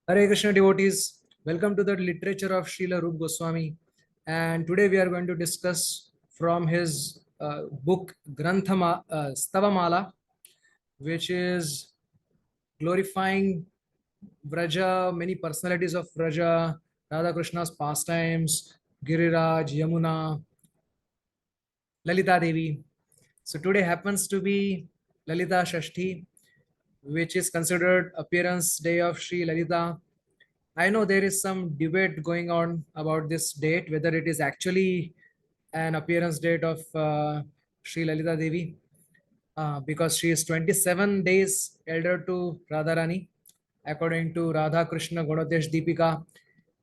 Hare Krishna devotees, welcome to the literature of Srila Rup Goswami. And today we are going to discuss from his book Stavamala, which is glorifying Vraja, many personalities of Vraja, Radha Krishna's pastimes, Giriraj, Yamuna, Lalita Devi. So today happens to be Lalita Shashti, which is considered appearance day of Sri Lalita. I know there is some debate going on about this date, whether it is actually an appearance date of Sri Lalita Devi, because she is 27 days elder to Radharani, according to Radha Krishna Gunadesh Deepika.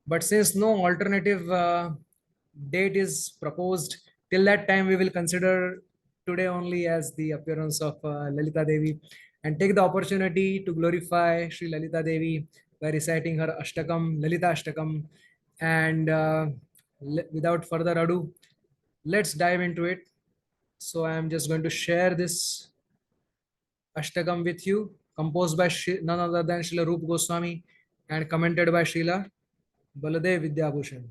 But since no alternative date is proposed, till that time we will consider today only as the appearance of Lalita Devi and take the opportunity to glorify Sri Lalita Devi by reciting her Ashtakam, Lalita Ashtakam. And without further ado, let's dive into it. So I am just going to share this Ashtakam with you, composed by none other than Srila Rup Goswami and commented by Srila Baladev Vidyabhushan.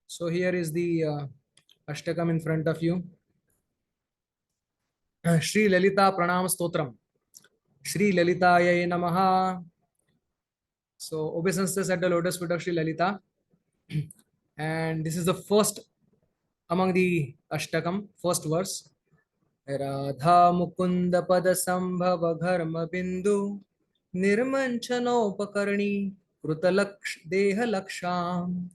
So here is the Ashtakam in front of you. Shri Lalita Pranam Stotram. Shri Lalitaya Namaha. So obeisances at the lotus feet of Shri Lalita. And this is the first among the Ashtakam, first verse. Radha Mukunda Pada Sambhava Gharma Bindu Nirmanchanopakarni Krutalaksh Deha Laksham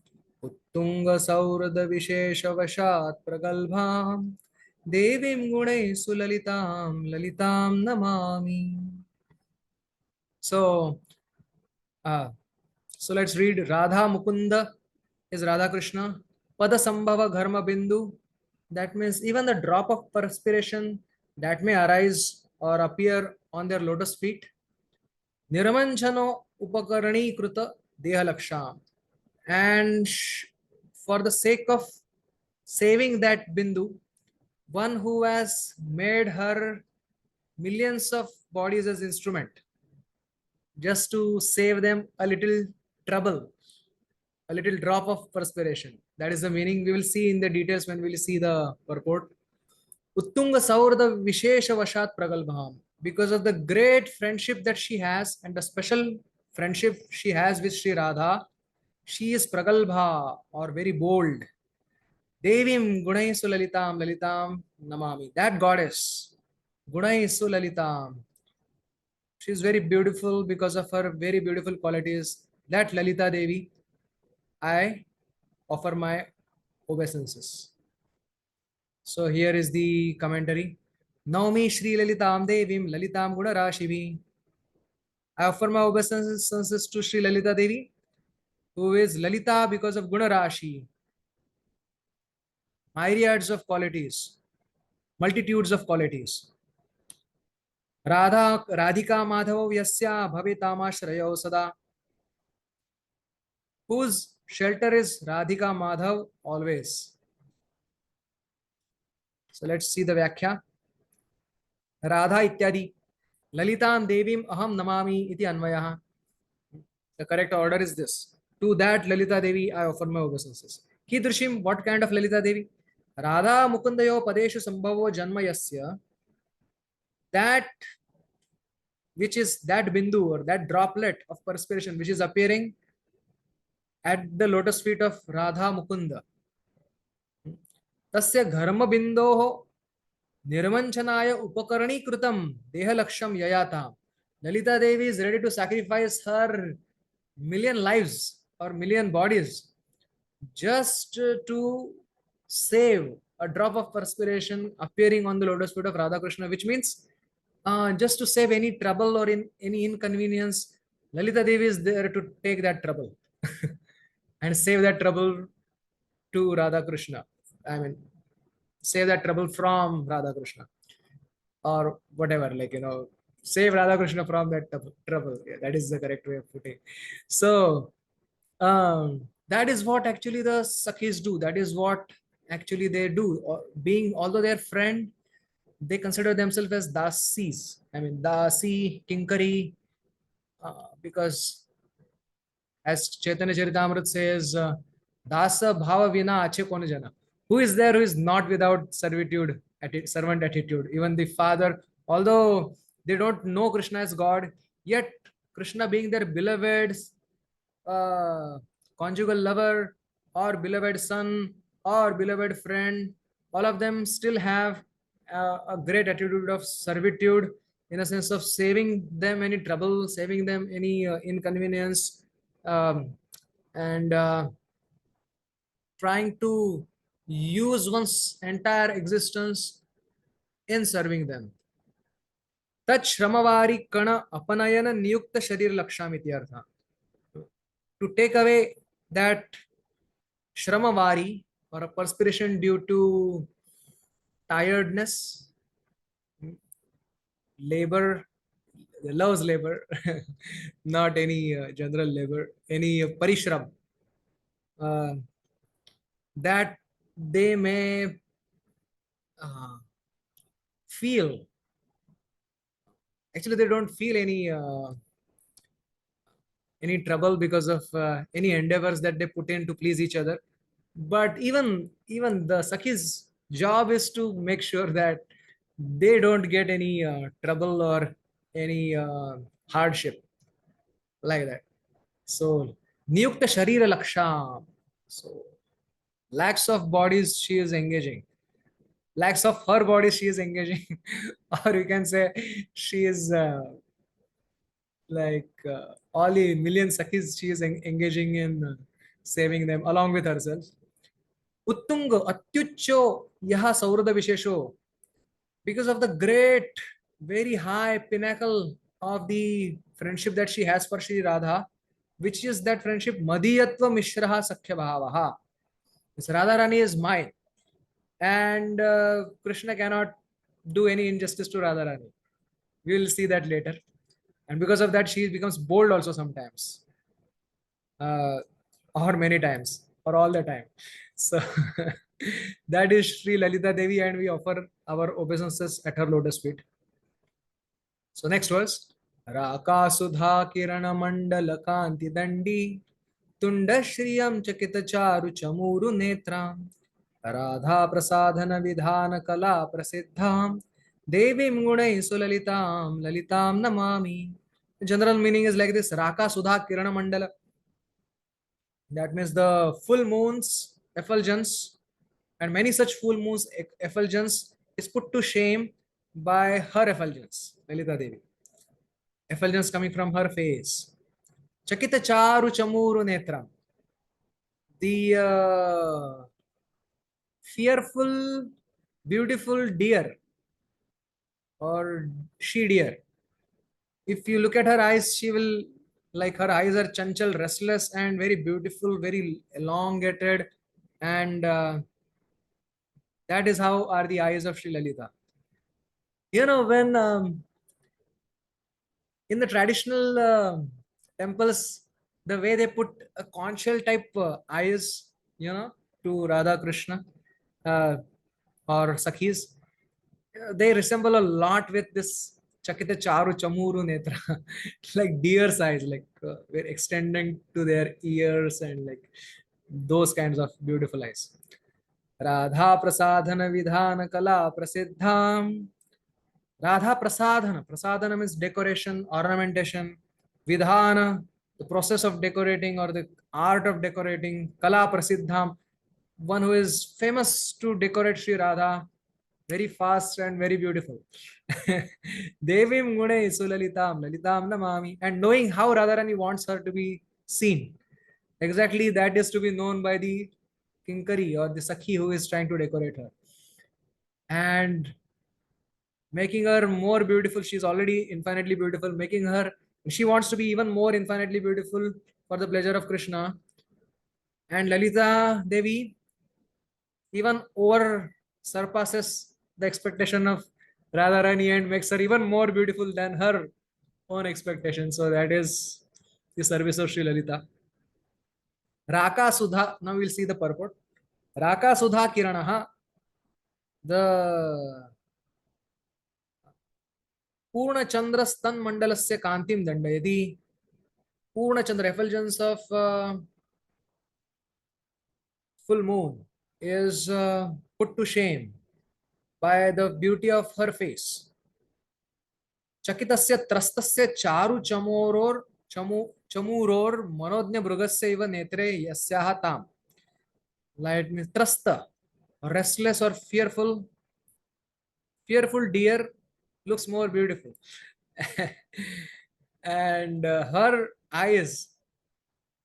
Uttunga Saurada Vishesha Vashat Pragalbham Devim Gune Sulalitam Lalitam Namami. So, uh, so let's read. Radha Mukunda is Radha Krishna. Pada Sambhava Gharma Bindu. That means even the drop of perspiration that may arise or appear on their lotus feet. Niramanchano Upakarani Kruta Deha Laksham. And for the sake of saving that Bindu, one who has made her millions of bodies as instrument, just to save them a little trouble, a little drop of perspiration. That is the meaning. We will see in the details when we will see the purport. Uttunga Saurda Vishesha Vashat Pragalbham. Because of the great friendship that she has and the special friendship she has with Sri Radha, she is Pragalbha or very bold. Devim Gunai Sulalitam Lalitam Namami. That goddess, Gunai Sulalitam. She is very beautiful because of her very beautiful qualities. That Lalita Devi, I offer my obeisances. So here is the commentary. Naumi Shri Lalitam Devim Lalitam Guna Rashivi. I offer my obeisances to Shri Lalita Devi, who is Lalita because of Guna Rashi. Myriads of qualities, multitudes of qualities. Radhika Madhava Vyasya Bhavitama Sada. Whose shelter is Radhika Madhav always. So let's see the Vyakhya. Radha ityadi. Lalitam Devim Aham Namami iti Anvayaha. The correct order is this. To that Lalita Devi I offer my obeisances. Kidrishim, what kind of Lalita Devi? Radha Mukundayo Padeshu Sambhavo Janmayasya. That which is that bindu or that droplet of perspiration which is appearing at the lotus feet of Radha Mukunda. Tasya Gharma Bindoho Nirmanchanaya Upakarani Krutam Deha Laksham Yayata. Lalita Devi is ready to sacrifice her million lives or million bodies just to save a drop of perspiration appearing on the lotus feet of Radha Krishna, which means just to save any trouble or any inconvenience. Lalita Devi is there to take that trouble and save that trouble to Radha Krishna. I mean, save that trouble from Radha Krishna or whatever, like, save Radha Krishna from that trouble. Yeah, that is the correct way of putting. So, that is what actually the Sakhis do. That is what actually they do. Being, although their friend, they consider themselves as dasis. I mean, dasi, kinkari, because as Chaitanya Charitamrita says, dasa bhava vina ache kone jana. Who is there who is not without servitude, servant attitude? Even the father, although they don't know Krishna as God, yet Krishna being their beloved uh, conjugal lover or beloved son or beloved friend, all of them still have a great attitude of servitude, in a sense of saving them any trouble, saving them any inconvenience, um, and trying to use one's entire existence in serving them. तत् श्रमवारी कण अपनयन नियुक्त शरीर लक्षामिति अर्थ. To take away that shramavāri, or a perspiration due to tiredness, labor, loves labor, not any general labor, any parishram, uh, that they may uh, feel. Actually, they don't feel any trouble because of any endeavors that they put in to please each other. But even the Sakhi's job is to make sure that they don't get any trouble or any hardship like that. So niyukta sharira laksham. So lakhs of bodies she is engaging. Lakhs of her body she is engaging, or you can say she is all the million Sakhis she is engaging in saving them along with herself. उत्तुंग अत्युच्चो यह सौहृद विशेषो, because of the great, very high pinnacle of the friendship that she has for Shri Radha, which is that friendship madiyatva mishraha sakhya bhavaha. This Radha Rani is mine, and Krishna cannot do any injustice to Radha Rani. We will see that later, and because of that she becomes bold also sometimes, uh, or many times, or all the time. So that is Sri Lalita Devi, and we offer our obeisances at her lotus feet. So next verse. Raka Sudha Kirana Mandala Kanti Dandi Tunda Shriyam Chakita Charu Chamuru Netram Radha Prasadhana Vidhana Kala Prasiddham Devim Gunai Sulalitam Lalitam Namami. The general meaning is like this: Raka Sudha Kirana Mandala. That means the full moon's effulgence, and many such full moons effulgence is put to shame by her effulgence, Lalita Devi. Effulgence coming from her face. Chakita charu chamuru netram. The fearful, beautiful deer, or she deer. If you look at her eyes, she will, like, her eyes are chanchal, restless, and very beautiful, very elongated, and that is how are the eyes of Sri Lalita. You know, when in the traditional temples, the way they put a conch shell type eyes, to Radha Krishna uh, or Sakhis, they resemble a lot with this Chakita Charu Chamuru Netra, like deer's eyes, like we're extending to their ears, and like those kinds of beautiful eyes. Radha Prasadhana Vidhana Kala Prasiddham. Radha Prasadhana. Prasadhana means decoration, ornamentation. Vidhana, the process of decorating or the art of decorating. Kala Prasiddham, one who is famous to decorate Sri Radha, very fast and very beautiful. Devim Gune Sulalitam, Lalitam Namami. And knowing how Radharani wants her to be seen, exactly that is to be known by the Kinkari or the Sakhi who is trying to decorate her. And making her more beautiful. She's already infinitely beautiful. Making her, she wants to be even more infinitely beautiful for the pleasure of Krishna. And Lalita Devi even over surpasses the expectation of Radharani and makes her even more beautiful than her own expectation. So that is the service of Sri Lalita. Raka Sudha, now we'll see the purport. Raka Sudha Kiranaha, the पूर्णचन्द्रस्तन्मण्डलस्य कान्तिं दण्डयति. Purnachandra, effulgence of full moon, is put to shame by the beauty of her face. चकितस्य त्रस्तस्य चारु चमूरोर मनोज्ञ मृगस्य इव नेत्रे यस्याः ताम. Like means trasta, restless or fearful. Fearful deer looks more beautiful. And her eyes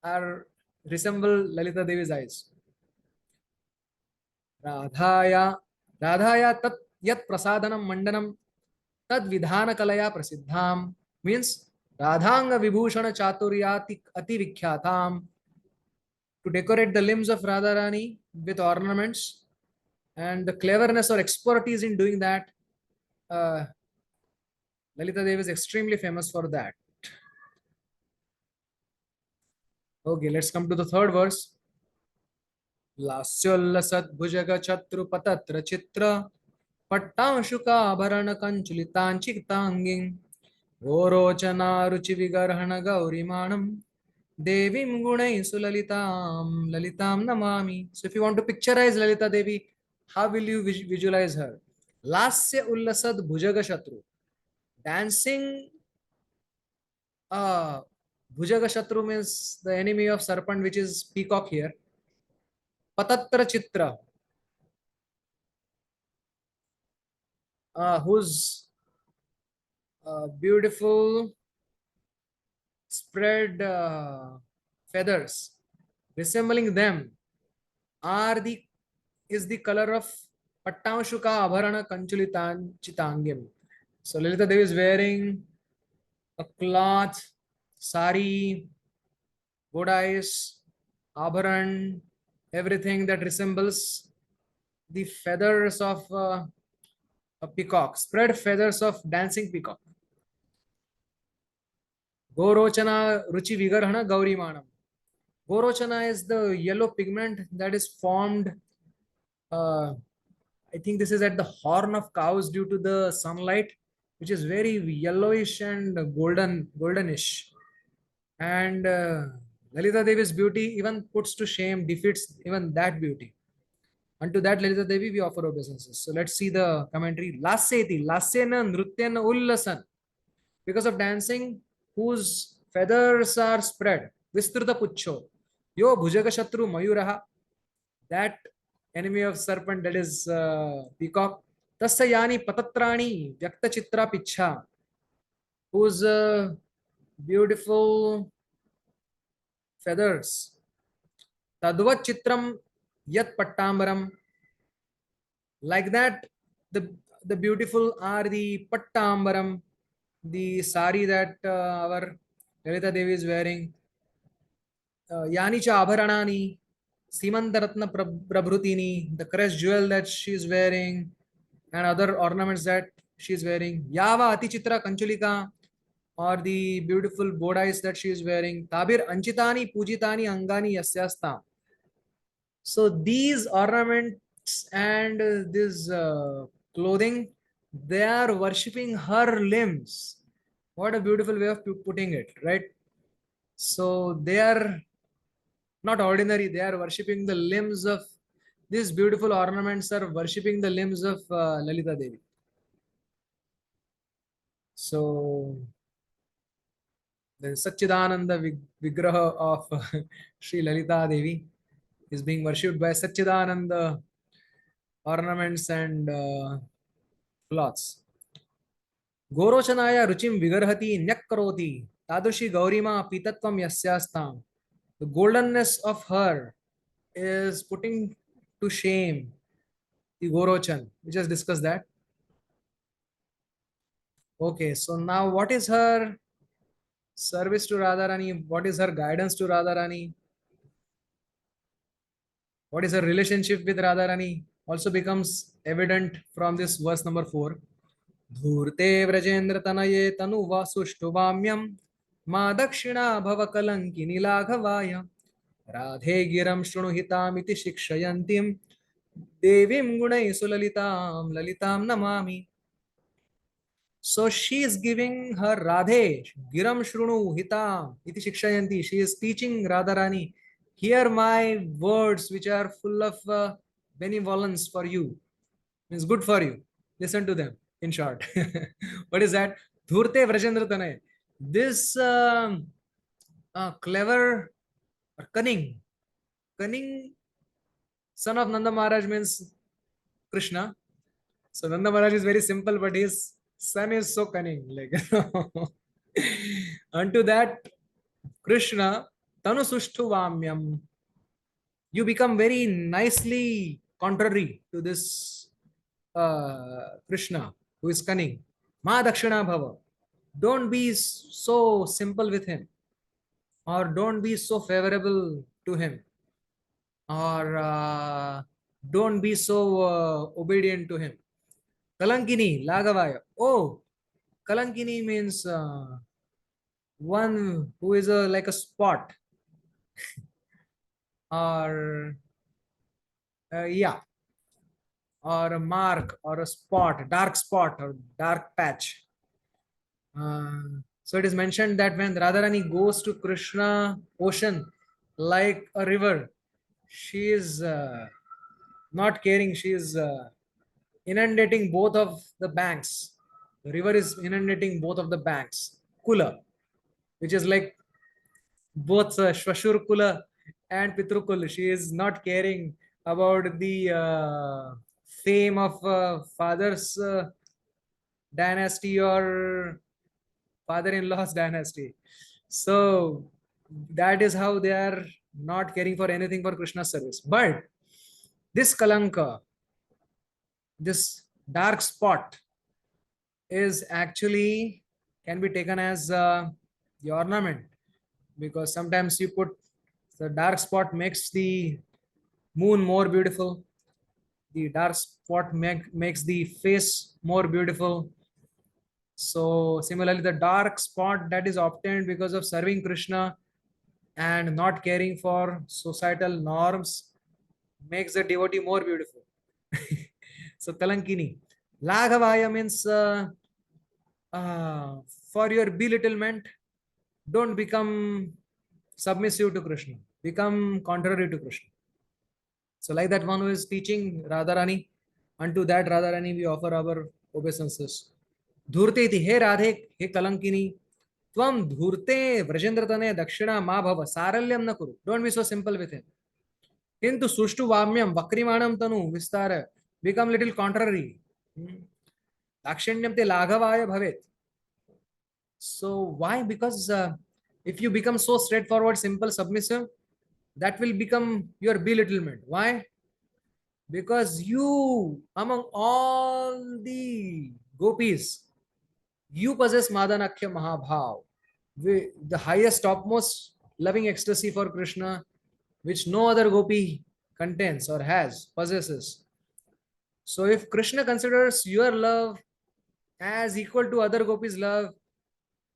are resemble Lalita Devi's eyes. राधाया राधाया तत् यत् प्रसादनं मंडनं तद विधान कलया प्रसिद्धां. Means राधांग Vibhushan चातुर्याति अति विख्याताम. To decorate the limbs of Radharani with ornaments, and the cleverness or expertise in doing that, uh, Lalita Devi is extremely famous for that. Okay, let's come to the third verse. लास्योल्लसत् भुजग चत्रुपतत्र चित्र पट्टांशुकाभरण कंचुलितांचितांगिं गोरोचना रुचि विगर्हण गौरीमाणं देवीं गुणैः सुललितां ललितां Namami. So if you want to picturize Lalita Devi, how will you visualize her? Lasya ullasad bhujaga shatru, dancing. Bhujaga shatru means the enemy of serpent, which is peacock here. Patatra chitra, whose beautiful spread feathers resembling them are the is the color of Pattamshuka Abharana Kanchulitan Chitangim. So Lalita Devi is wearing a cloth, sari, godais, abharan, everything that resembles the feathers of a peacock, spread feathers of dancing peacock. Gorochana Ruchi Vigarhana Gaurimanam. Gorochana is the yellow pigment that is formed. I think this is at the horn of cows due to the sunlight, which is very yellowish and goldenish. And Lalita Devi's beauty even puts to shame, defeats even that beauty. Unto that Lalita Devi we offer obeisances. So let's see the commentary. Laseti, Lasena Nrutyana Ullasan. Because of dancing, whose feathers are spread. Vistruta Pucho. Yo Bhujaga Shatru Mayuraha. That enemy of serpent, that is peacock. Tasya Yani Patatrani Vyakta Chitra Picha. Whose beautiful feathers. Tadvat Chitram Yat Pattambaram. Like that, the beautiful are the Pattambaram, the sari that our Lalita Devi is wearing. Yani cha abharanani, Simantaratna Prabhrutini, the crest jewel that she is wearing, and other ornaments that she is wearing. Yava Atichitra Kanchulika, or the beautiful bodais that she is wearing. Tabir Anchitani Pujitani Angani Yasyasta. So these ornaments and this clothing, they are worshipping her limbs. What a beautiful way of putting it, right? So they are not ordinary, they are worshipping the limbs of these beautiful ornaments, are worshipping the limbs of Lalita Devi. So the Satchidananda Vigraha of Sri Lalita Devi is being worshipped by Satchidananda ornaments and cloths. Gorochanaaya ruchim vigarhati nyakkaroti tadushi gaurima pitatvam yasyastam. The goldenness of her is putting to shame the Gorochan. We just discussed that. Okay, so now what is her service to Radharani? What is her guidance to Radharani? What is her relationship with Radharani? Also becomes evident from this verse number 4. धूर्ते व्रजेन्द्र तनये तनुवा सुष्टुवाम्यं मा दक्षिणा भव कलंकिनी लाघवाय राधे गिरं शृणुहितामिति शिक्षयन्तीं देवीं गुणैः सुललितां ललितां Namami. So she is giving her Radhe giram shrunu hitam iti shikshayanti. She is teaching Radharani, hear my words which are full of benevolence for you, means good for you, listen to them. In short, what is that? Dhurte vrajendra tanay. This clever or cunning son of Nanda Maharaj means Krishna. So Nanda Maharaj is very simple, but his son is so cunning. Like unto that Krishna, Tanu Sushtu Vamyam, you become very nicely contrary to this Krishna who is cunning. Ma Dakshina Bhava. Don't be so simple with him, or don't be so favorable to him, or don't be so obedient to him. Kalankini, Lagavaya. Oh, Kalankini means one who is like a spot, or yeah, or a mark, or a spot, dark spot, or dark patch. So it is mentioned that when Radharani goes to Krishna ocean like a river, she is not caring. She is inundating both of the banks. The river is inundating both of the banks. Kula, which is like both Shvashur Kula and Pitrukul. She is not caring about the fame of father's dynasty or father-in-law's dynasty. So that is how they are not caring for anything for Krishna's service. But this Kalanka, this dark spot, is actually can be taken as the ornament, because sometimes you put the dark spot makes the moon more beautiful, the dark spot makes the face more beautiful. So similarly, the dark spot that is obtained because of serving Krishna and not caring for societal norms makes the devotee more beautiful. So Kalankini. Laghavaya means uh, for your belittlement, don't become submissive to Krishna, become contrary to Krishna. So like that one who is teaching Radharani, unto that Radharani we offer our obeisances. Dhurte iti, he Radhe, he Kalankini, Tvam dhurte vrajendratane dakshina ma bhava saralyam na kuru. Don't be so simple with him. Kintu sushtu vamyam vakrimanam tanu vistara. Become little contrary. Dakshinyam te laghavaya bhavet. So why? Because if you become so straightforward, simple, submissive, that will become your belittlement. Why? Because you, among all the gopis, you possess Madanakhya Mahabhav, the highest, topmost loving ecstasy for Krishna, which no other gopi contains or has, possesses. So if Krishna considers your love as equal to other gopis' love,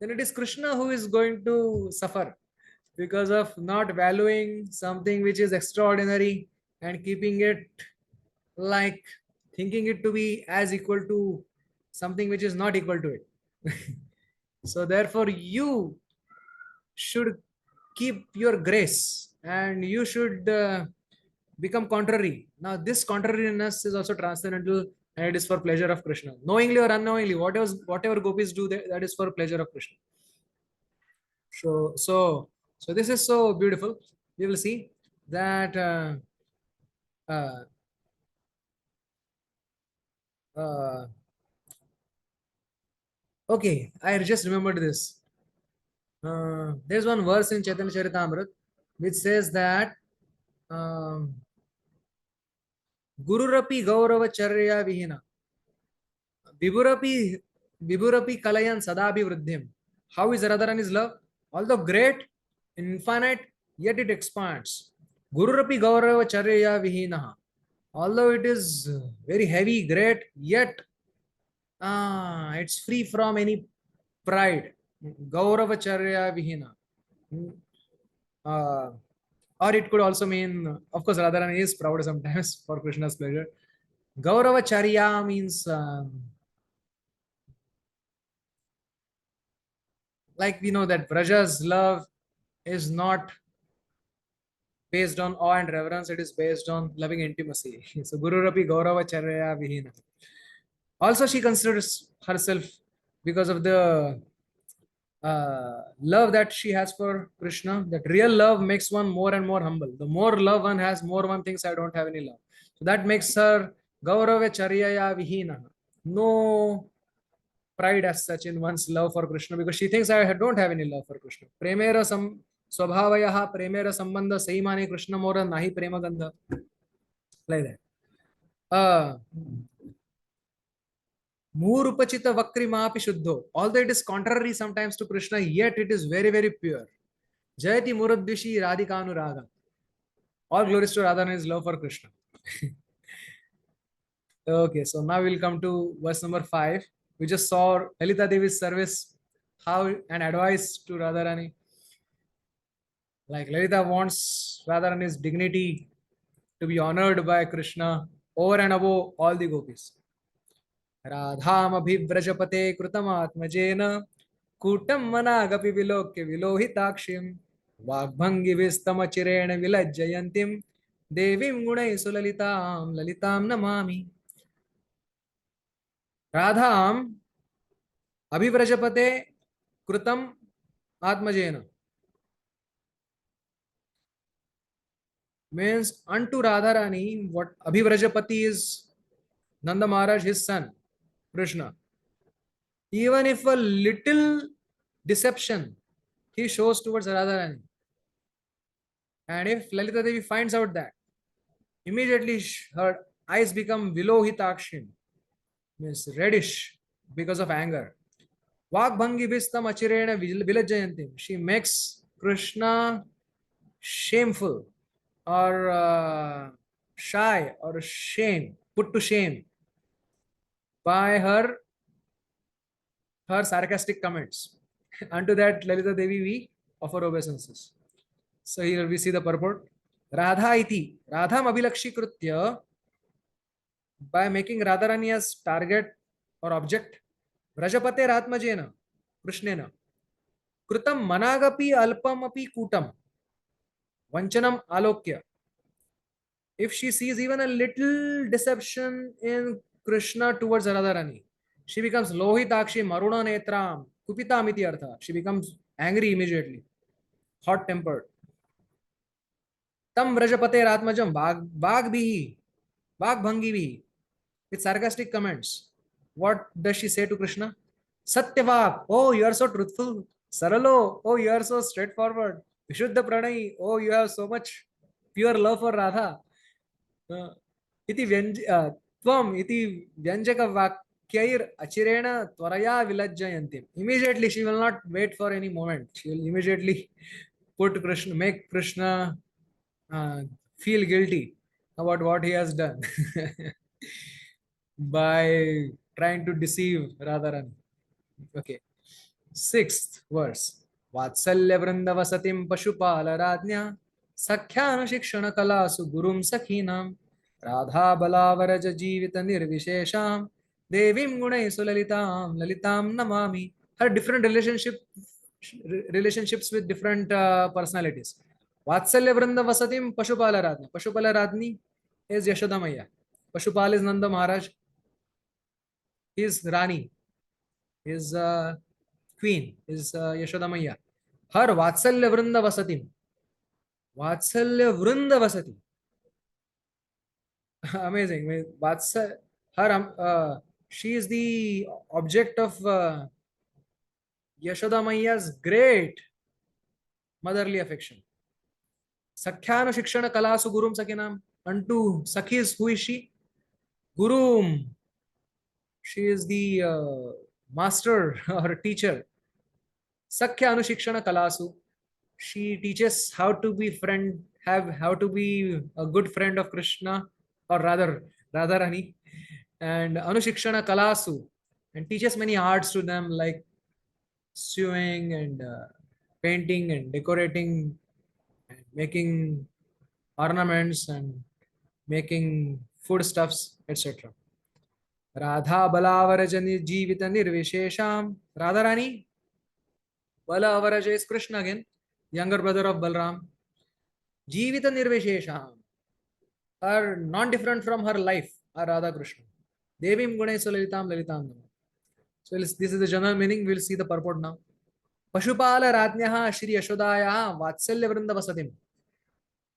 then it is Krishna who is going to suffer because of not valuing something which is extraordinary and keeping it like thinking it to be as equal to something which is not equal to it. So therefore you should keep your grace and you should become contrary. Now this contrariness is also transcendental and it is for pleasure of Krishna. Knowingly or unknowingly, whatever gopis do, that is for pleasure of Krishna. So this is so beautiful. We will see that uh, uh, okay, I just remembered this. There's one verse in Chaitanya Charitamrita which says that um, Gururapi Gaurava Charya Vihina Vibhurapi Vibhurapi Kalayan Sadabi Vruddhim. How is Radharani's love? Although great, infinite, yet it expands. Gururapi Gaurava Charya Vihina. Although it is very heavy, great, yet it's free from any pride. Gaurava Charya Vihina. Uh, or it could also mean, of course, Radharani is proud sometimes for Krishna's pleasure. Gaurava Charya means like we know that Braja's love is not based on awe and reverence, it is based on loving intimacy. So Guru Rapi Gaurava Charya Vihina. Also, she considers herself because of the love that she has for Krishna. That real love makes one more and more humble. The more love one has, more one thinks I don't have any love. So that makes her Gaurava Charyaya Vihina. No pride as such in one's love for Krishna because she thinks I don't have any love for Krishna. Premera sam swabhavaya premera sambandha saimane Krishna mora nahi prema gandha. Like that. Uh, Murupachita vakri maapi shuddho. Although it is contrary sometimes to Krishna, yet it is very, very pure. Jayati Muradvishi Radhikanu Raga. All glories to Radharani's love for Krishna. Okay, so now we'll come to verse number 5. We just saw Lalita Devi's service, how and advice to Radharani. Like Lalita wants Radharani's dignity to be honored by Krishna over and above all the gopis. Radham abhivrajapate krutamatmajena kutam managapi vilokya vilohitakshim vagbhangi vistamachirena vilajjayantim devim gunai sulalitam lalitam namami. Radham abhivrajapate krutam atmajena means unto Radharani what Abhivrajapati is Nanda Maharaj, his son, Krishna. Even if a little deception he shows towards Radharani, and if Lalita Devi finds out that, immediately her eyes become vilohitakshim, means reddish because of anger. Vagbhangi vistam achirena vilajayantim. She makes Krishna shameful or shy or shame, put to shame by her sarcastic comments. Unto that Lalita Devi we offer obeisances. So here we see the purport. Radha iti. Radham abhilakshi krutya, by making Radharani as target or object. Vrajapate Ratmajena, Krishnena. Krutam managapi alpam api kutam. Vanchanam alokya. If she sees even a little deception in Krishna towards Radharani, she becomes Lohitakshi Maruna Netram, Kupita Amiti Artha. She becomes angry immediately, hot tempered. Tam Vrajapate Ratmajam Bhagbihi, Bhagbhangivi, with sarcastic comments. What does she say to Krishna? Satyavak, oh, you are so truthful. Saralo, oh, you are so straightforward. Vishuddha Pranai, oh, you have so much pure love for Radha. Iti Tvam iti Vyanjaka Vakyair Achirena Tvaraya Vilajjayantim. Immediately she will not wait for any moment. She will immediately make Krishna feel guilty about what he has done by trying to deceive Radharani. Okay. Sixth verse. Vatsalya vrindavasatim pashupala radnya sakhyana shikshana kalasu gurum sakhinam radha balavaraja jivita nirvishesham devim gunai sulalitam lalitam namami. Her different relationships with different personalities. Vatsalya vrindavasatim pashupala radnya. Pashupala radni is Yashoda Maya. Pashupal is Nanda Maharaj. His Rani. His queen is Yashoda Maya. Her Vatsalya Vrinda Vasatim. Vatsalya Vrinda Vasati. Amazing. She is the object of Yashoda Maya's great motherly affection. Sakhyana Shikshana Kalasu Gurum Sakinam. Unto Sakhis, who is she? Gurum. She is the master or teacher. Sakhya Anushiksha Kalasu. She teaches how to be how to be a good friend of Krishna, or rather Radharani, and Anushikshana Kalasu, and teaches many arts to them like sewing and painting and decorating and making ornaments and making foodstuffs, etc. Radha Balavarajani Jivita Nirvishesham. Radharani Bala Avaraja is Krishna again, younger brother of Balram. Jivita Nirvishesha are non-different from her life, are Radha Krishna. Devim Gunesu Lalitam Lalitam. So this is the general meaning. We'll see the purport now. Pashupala Ratnyaha Shri Yashodaya Vatsalya Vrinda Vasatim.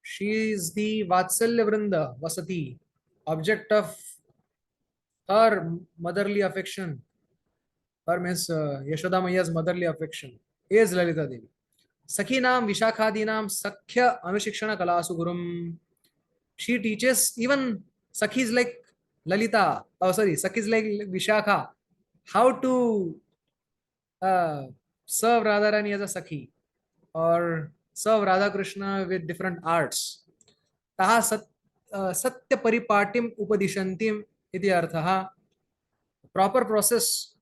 She is the Vatsalya Vrinda Vasati, object of her motherly affection. Her means Yashoda Mayya's motherly affection is Lalita Devi. Sakhinam Vishakhadinam Sakhya Anushiksha Kalasu Gurum. She teaches even Sakhis like Lalita, oh sorry, Sakhis like Vishakha, how to uh, serve Radharani as a Sakhi or serve Radha Krishna with different arts. Taha Satya Paripatim Upadishantim iti arthaha. Proper process,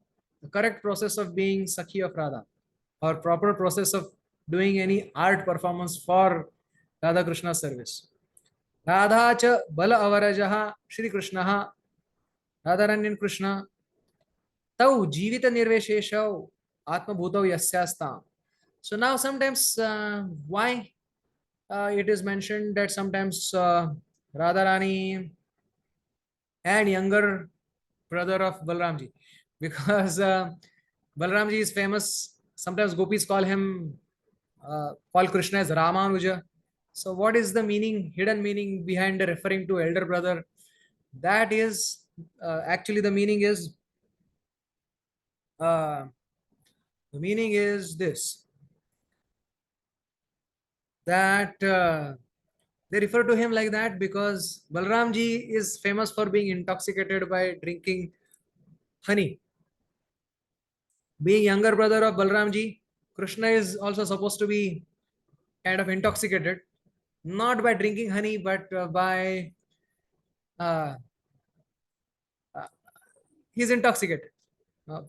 the correct process of being Sakhi of Radha, or proper process of doing any art performance for Radha Krishna service. Radha cha bala avarajaha Shri Krishna Radharanyan Krishna tau jivita nirvesheshau atma bhutau yasyastam. So now sometimes why it is mentioned that sometimes Radharani and younger brother of Balramji, because Balramji is famous. Sometimes gopis call him, call Krishna as Ramanuja. So what is the meaning, hidden meaning behind referring to elder brother? That is actually uh, the meaning is this, that they refer to him like that because Balramji is famous for being intoxicated by drinking honey. Being younger brother of Balramji, Krishna is also supposed to be kind of intoxicated, not by drinking honey, but by uh, uh, he's intoxicated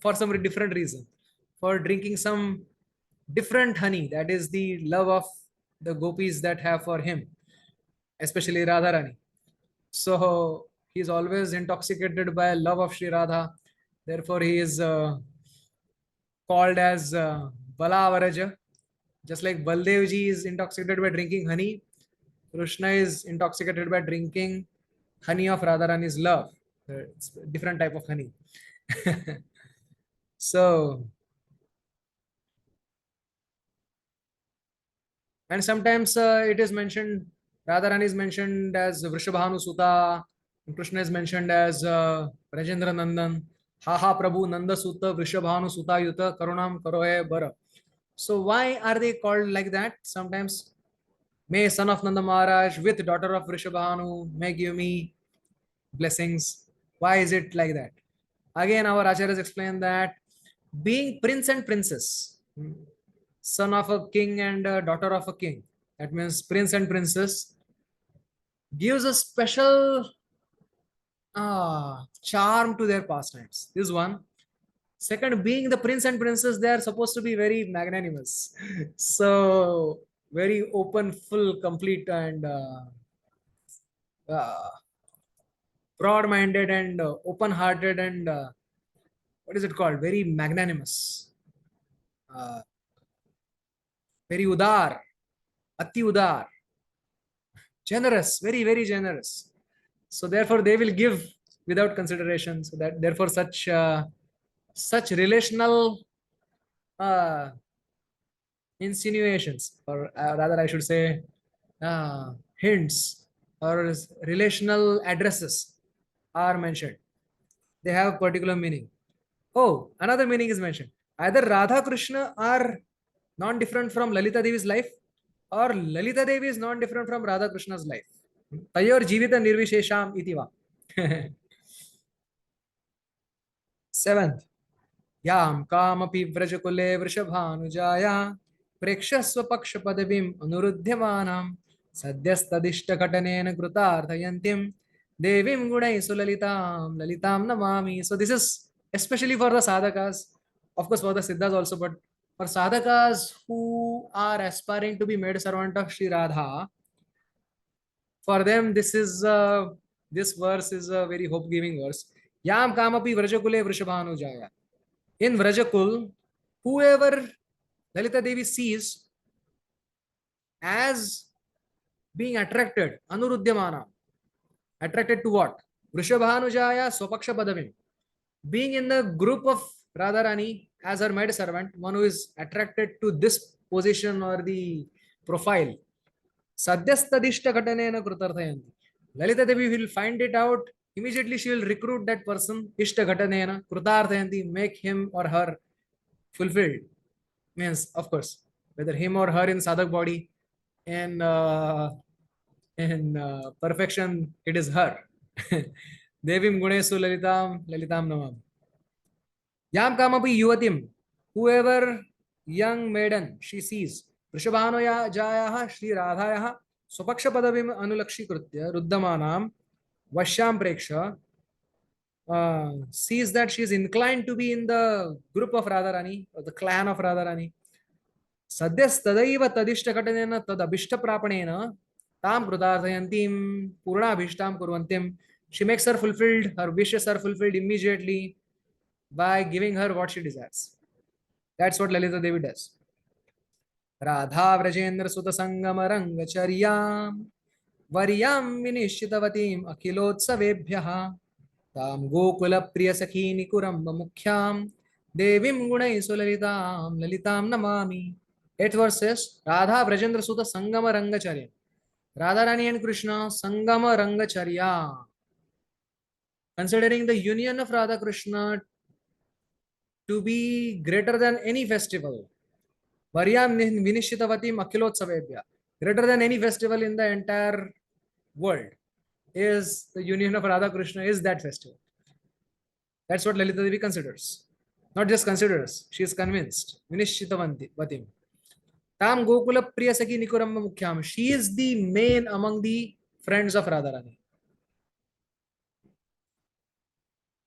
for some different reason, for drinking some different honey. That is the love of the gopis that have for him, especially Radharani. So he's always intoxicated by love of Sri Radha. Therefore, he is called as Balavaraja. Just like Baldevji is intoxicated by drinking honey, Krishna is intoxicated by drinking honey of Radharani's love. It's a different type of honey. So, and sometimes it is mentioned, Radharani is mentioned as Vrishabhanu Suta, and Krishna is mentioned as Rajendra Nandan. Ha ha Prabhu Nanda Suta Vrishabhanu Suta Yuta Karunam Karohe Bara. So why are they called like that? Sometimes, may son of Nanda Maharaj with daughter of Vrishabhanu may give me blessings. Why is it like that? Again, our acharyas explain that being prince and princess, son of a king and daughter of a king, that means prince and princess, gives a special charm to their pastimes. This is one. Second, being the prince and princess, they are supposed to be very magnanimous. So, very open, full, complete, and uh, broad minded and open hearted and what is it called? Very magnanimous, uh, very udar, ati udar, generous, very, very generous. So therefore, they will give without consideration. So that therefore, such relational uh, insinuations, or rather, I should say, hints or relational addresses are mentioned. They have particular meaning. Oh, another meaning is mentioned. Either Radha Krishna are non-different from Lalita Devi's life, or Lalita Devi is non-different from Radha Krishna's life. Tayor Jivita Nirvishesham itiva. Seventh, Yam Kamapi Vrajakule Vrishabhanujaya Prekshasva Paksha Padavim Anuruddhyamanam Sadyastadishta Katanena Krutarthayantim Devim Gunai Sulalitam Lalitam Namami. So this is especially for the sadhakas, of course for the siddhas also, but for sadhakas who are aspiring to be made servant of Sri Radha, for them this verse is a very hope giving verse. Yam Kamapi Vrajakule Vrishabhanujaya. In Vrajakul, whoever Lalita Devi sees as being attracted, Anuruddhyamana, attracted to what? Vrishabhanujaya Swapaksha Padavim. Being in the group of Radharani as her maid servant, one who is attracted to this position or the profile. Sadyastadishta ghatanena krutarthayanti. Lalita Devi will find it out. Immediately she will recruit that person, Ishta ghatanena krutarthayanti, make him or her fulfilled. Means, of course, whether him or her in sadhak body, in perfection, it is her. Devim gunesu lalitam namam. Yam kamapi yuvatim, whoever young maiden she sees, Vrishabhanoya jayaha Shri Radhayaha Swapaksha Padavim Anulakshikritya Ruddhamanam Vashyam Preksha sees that she is inclined to be in the group of Radharani or the clan of Radharani. Sadyastadaiva tadishtakataneena tad abhishtaprapaneena tam krutarthayantim purnabhishtam kurvantim. She makes her fulfilled, her wishes are fulfilled immediately by giving her what she desires. That's what Lalita Devi does. Radha Vrajendra Sutta Sangama Rangacharyam Varyam Vinishitavatim Akhilotsavebhyaha Tam Gokula Priya Sakhini Kuramba Mukhyam Devim Gunai Sulalitam Lalitam Namami. 8th verse says Radha Vrajendra Sutta Sangama Rangacharya. Radharani and Krishna Sangama Rangacharya. Considering the union of Radha Krishna to be greater than any festival. Varyam Vinishitavatim Akhilotsavebhya. Greater than any festival in the entire world is the union of Radha Krishna is that festival. That's what Lalita Devi considers. Not just considers, she is convinced. Vinishitavatim. Tam Gokula Priya Saki Nikuramba Mukhyam. She is the main among the friends of Radharani.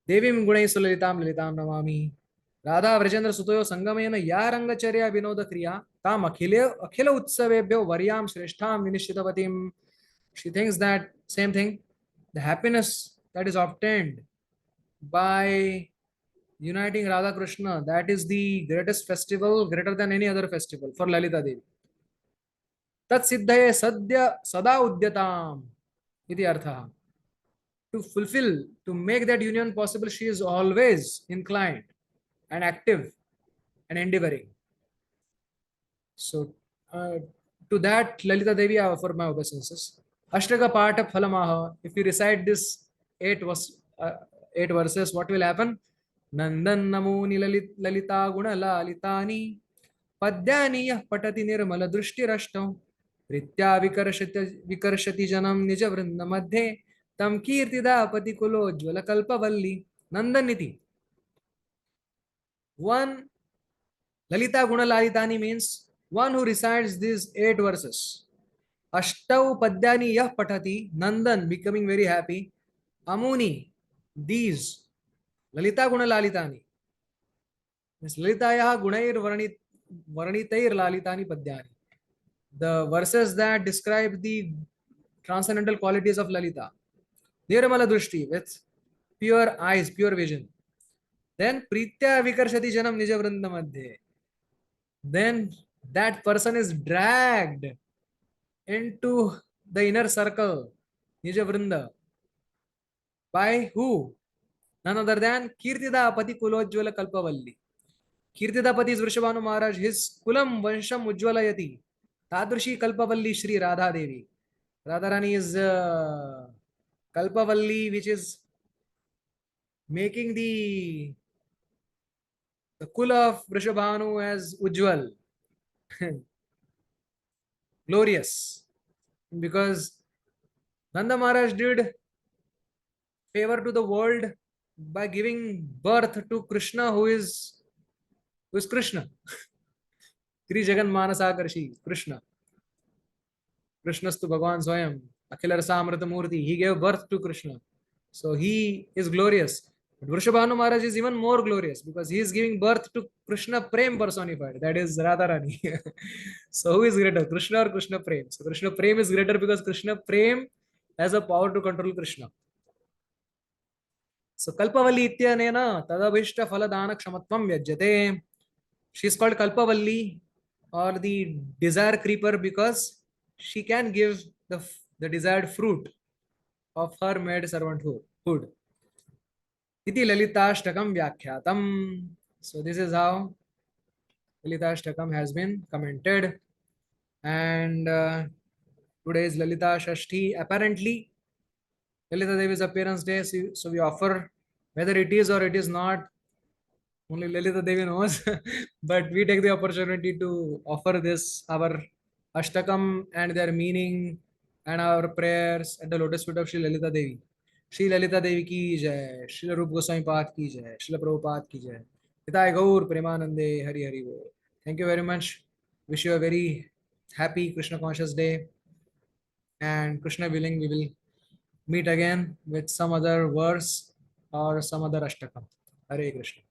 Devim Gunai Sulalitam Lalitam Namami. Radha Vrajendra Sutoyo Sangamena Ya Rangacharya Vinoda Kriya Tam Akhila Utsavebhyo Varyam Shreshtham Vinishitavatim. She thinks that same thing, the happiness that is obtained by uniting Radha Krishna, that is the greatest festival, greater than any other festival for Lalita Devi. Tat siddhaye sadya sada udyatam iti artha. To fulfill, to make that union possible, she is always inclined and active and endeavoring. So, to that, Lalita Devi, I offer my obeisances. Ashtaka Pata Phalamaha. If you recite this 8 verses, what will happen? Nandan Namuni Lalita Guna Lalitani Padyani Yah Patati Nirmala Drushti Rashtam Ritya Vikarshati Janam Nija Vrinda Madhe Tam Kirtida Patikulo Jvala Kalpa Valli Nandaniti. One Lalita Guna Lalitani means one who recites these 8 verses. Ashtau Padyani Yah Patati, Nandan becoming very happy. Amuni, these. Lalita Guna Lalitani. Lalitaya Gunair Varnitair Lalitani Padyani. The verses that describe the transcendental qualities of Lalita. Nirmala Drushti, with pure eyes, pure vision. Then Pritya Vikarshati Janam Nija Vrinda Madhye. Then that person is dragged into the inner circle, Nija Vrinda. By who? None other than Kirtidapati Kulojjvala Kalpavalli. Kirtidapati is Vrishabhanu Maharaj, his Kulam Vansham Ujjvalayati. Tadrushi Kalpavalli Shri Radha Devi. Radharani is Kalpavalli, which is making the Kula of Vrishabhanu as Ujjwal. Glorious. Because Nanda Maharaj did favor to the world by giving birth to Krishna, who is Krishna. Kri Jagan Manasakarshi, Krishna. Krishnastu Bhagavan Swayam, Akhilar Samrata Murti. He gave birth to Krishna. So he is glorious. But Vrishabhanu Maharaj is even more glorious because he is giving birth to Krishna Prem personified. That is Radharani. So who is greater, Krishna or Krishna Prem? So Krishna Prem is greater because Krishna Prem has a power to control Krishna. So Kalpavalli Ityanena Tadabhishta Phaladana Kshamatvam Yajyate. She is called Kalpavalli or the desire creeper because she can give the desired fruit of her maid servanthood. Iti Lalitastakam Vyakhyatam. So this is how Lalitastakam has been commented. And today is Lalita Shashti. Apparently, Lalita Devi's appearance day. So we offer, whether it is or it is not, only Lalita Devi knows. But we take the opportunity to offer this, our Ashtakam and their meaning and our prayers at the lotus feet of Sri Lalita Devi. Sri Lalita Devi ki jai, Sri Rup Goswami Path ki jai, Sri Prabhupada ki jai. Pitai Gaur Premanande Hari Hari Bol. Thank you very much. Wish you a very happy Krishna conscious day. And Krishna willing, we will meet again with some other verse or some other Ashtakam. Hare Krishna.